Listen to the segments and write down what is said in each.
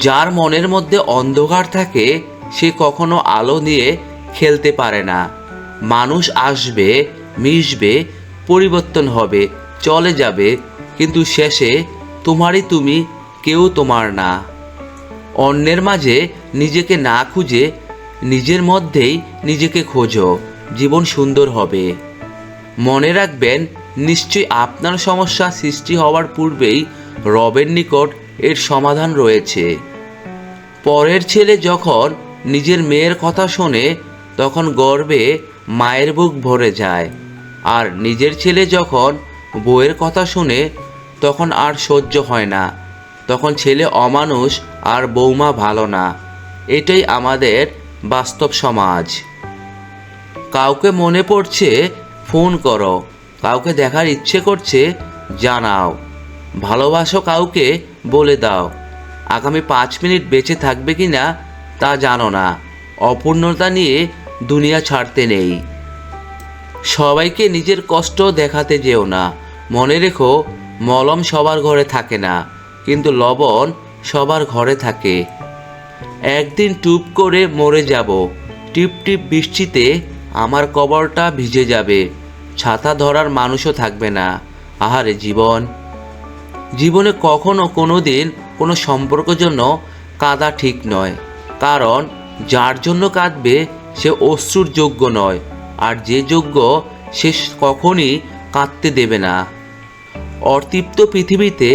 যার মনের মধ্যে অন্ধকার থাকে সে কখনো আলো নিয়ে খেলতে পারে না। মানুষ আসবে, মিশবে, পরিবর্তন হবে, চলে যাবে, কিন্তু শেষে তুমি কেউ তোমার না। অন্যের মাঝে নিজেকে না খুঁজে নিজের মধ্যেই নিজেকে খোঁজো, জীবন সুন্দর হবে। মনে রাখবেন, নিশ্চয়ই আপনার সমস্যা সৃষ্টি হওয়ার পূর্বেই রবের নিকট এর সমাধান রয়েছে। পরের ছেলে যখন নিজের মেয়ের কথা শোনে তখন গর্বে মায়ের বুক ভরে যায়, আর নিজের ছেলে যখন বউয়ের কথা শুনে তখন আর সহ্য হয় না। তখন ছেলে অমানুষ আর বৌমা ভালো না। এটাই আমাদের বাস্তব সমাজ। কাউকে মনে পড়ছে, ফোন করো। কাউকে দেখার ইচ্ছে করছে, জানাও। ভালোবাসো কাউকে, বলে দাও। আগামী 5 মিনিট বেঁচে থাকবে কি না তা জানো না। অপূর্ণতা নিয়ে দুনিয়া ছাড়তে নেই। সবাইকে নিজের কষ্ট দেখাতে যেও না। মনে রেখো, মলম সবার ঘরে থাকে না, কিন্তু লবণ সবার ঘরে থাকে। একদিন টুপ করে মরে যাব। টিপ টিপ বৃষ্টিতে আমার কবরটা ভিজে যাবে। ছাতা ধরার মানুষও থাকবে না। আহারে জীবন! জীবনে কখনো কোনো দিন কোনো সম্পর্কের জন্য কাঁদা ঠিক নয়, কারণ যার জন্য কাঁদবে সে অশ্রুর যোগ্য নয়, আর যে যোগ্য সে কখনই কাঁদতে দেবে না। অতৃপ্ত পৃথিবীতে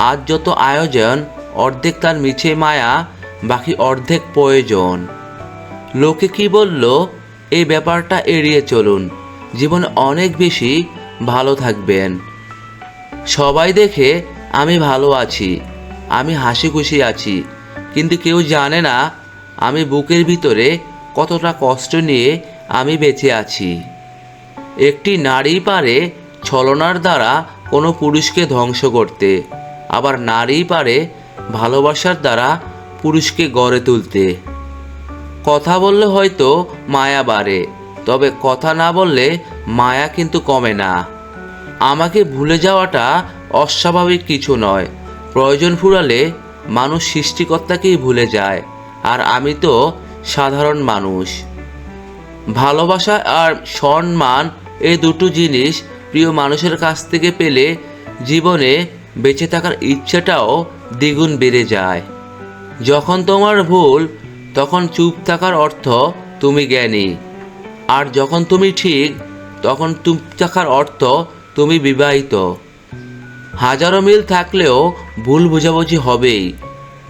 আজ যত আয়োজন, অর্ধেক তার মিছে মায়া, বাকি অর্ধেক প্রয়োজন। লোকে কি বলল, এই ব্যাপারটা এড়িয়ে চলুন। জীবনে অনেক বেশি ভালো থাকবেন। সবাই দেখে আমি ভালো আছি, আমি হাসি খুশি আছি, কিন্তু কেউ জানে না আমি বুকের ভিতরে কতটা কষ্ট নিয়ে আমি বেঁচে আছি। একটি নারী পারে ছলনার দ্বারা কোনো পুরুষকে ধ্বংস করতে, আবার নারী পারে ভালোবাসার দ্বারা পুরুষকে গড়ে তুলতে। কথা বললে হয়তো মায়া বাড়ে, তবে কথা না বললে মায়া কিন্তু কমে না। আমাকে ভুলে যাওয়াটা অস্বাভাবিক কিছু নয়। প্রয়োজন ফুরালে মানুষ সৃষ্টিকর্তাকেই ভুলে যায়, আর আমি তো সাধারণ মানুষ। ভালোবাসা আর সম্মান, এই দুটো জিনিস প্রিয় মানুষের কাছ থেকে পেলে জীবনে বেঁচে থাকার ইচ্ছাটাও দ্বিগুণ বেড়ে যায়। যখন তোমার ভুল, তখন চুপ থাকার অর্থ তুমি জ্ঞানী, আর যখন তুমি ঠিক, তখন চুপ থাকার অর্থ তুমি বিবাহিত। হাজারো মিল থাকলেও ভুল বোঝাবুঝি হবেই।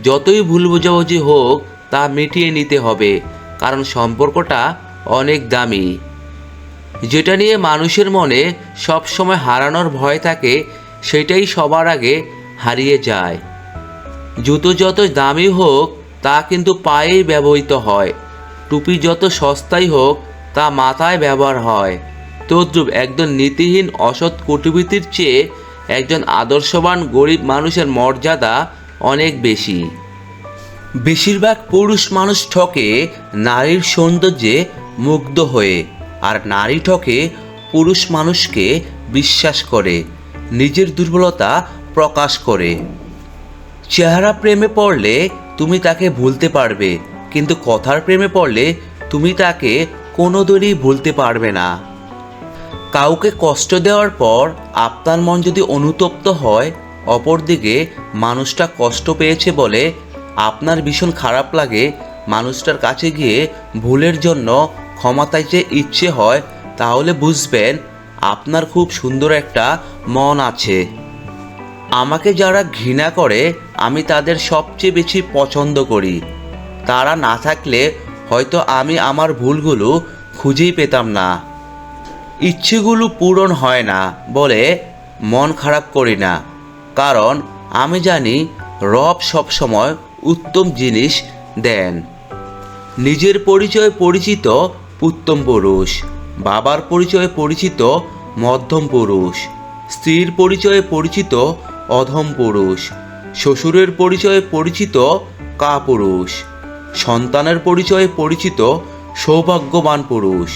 যতই ভুল বোঝাবুঝি হোক তা মিটিয়ে নিতে হবে, কারণ সম্পর্কটা অনেক দামি। যেটা নিয়ে মানুষের মনে সবসময় হারানোর ভয় থাকে, সেটাই সবার আগে হারিয়ে যায়। জুতো যত দামি হোক তা কিন্তু পায়েই ব্যবহৃত হয়। টুপি যত সস্তাই হোক তা মাথায় ব্যবহার হয়। তদ্রূপ একজন নীতিহীন অসৎ কূটনীতির চেয়ে একজন আদর্শবান গরিব মানুষের মর্যাদা অনেক বেশি। বেশিরভাগ পুরুষ মানুষ ঠকে নারীর সৌন্দর্যে মুগ্ধ হয়ে, আর নারী ঠকে পুরুষ মানুষকে বিশ্বাস করে, নিজের দুর্বলতা প্রকাশ করে। চেহারা প্রেমে পড়লে তুমি তাকে ভুলতে পারবে, কিন্তু কথার প্রেমে পড়লে তুমি তাকে কোনোদিনই ভুলতে পারবে না। কাউকে কষ্ট দেওয়ার পর আপনার মন যদি অনুতপ্ত হয়, অপরদিকে মানুষটা কষ্ট পেয়েছে বলে আপনার ভীষণ খারাপ লাগে, মানুষটার কাছে গিয়ে ভুলের জন্য ক্ষমা চাইতে ইচ্ছে হয়, তাহলে বুঝবেন আপনার খুব সুন্দর একটা মন আছে। আমাকে যারা ঘৃণা করে আমি তাদের সবচেয়ে বেশি পছন্দ করি। তারা না থাকলে হয়তো আমি আমার ভুলগুলো খুঁজেই পেতাম না। ইচ্ছেগুলো পূরণ হয় না বলে মন খারাপ করি না, কারণ আমি জানি রব সবসময় উত্তম জিনিস দেন। নিজের পরিচয়ে পরিচিত উত্তম পুরুষ, বাবার পরিচয়ে পরিচিত মধ্যম পুরুষ, স্ত্রীর পরিচয়ে পরিচিত অধম পুরুষ, শ্বশুরের পরিচয়ে পরিচিত কাপুরুষ, সন্তানের পরিচয়ে পরিচিত সৌভাগ্যবান পুরুষ।